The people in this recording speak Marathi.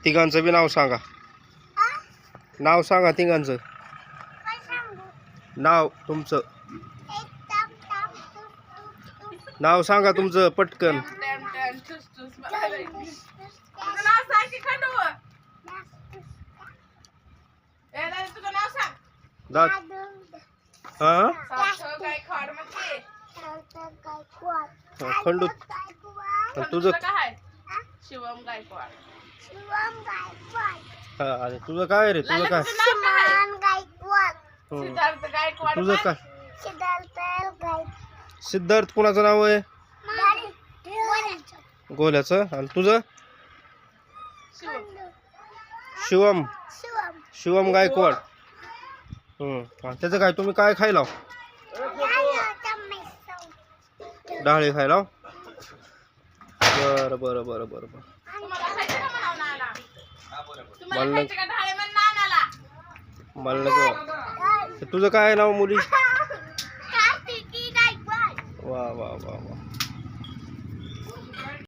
तिघांचं बी नाव सांगा. नाव सांगा तिघांचं. नाव तुमचं नाव सांगा तुमचं पटकन. खंडू तुझं शिवम गायकवाड. अरे तुझं काय रे तुझं काय सिद्धार्थ गायकवाड. तुझं काय सिद्धार्थ कुणाचं नाव आहे गोल्याचं. आणि तुझं शिवम शिवम गायकवाड. त्याचं काय तुम्ही काय खायला डाळे खायला. बरं बरं बरं बरं बरं मला तुझं काय नाव मुली. वा वा वा वा.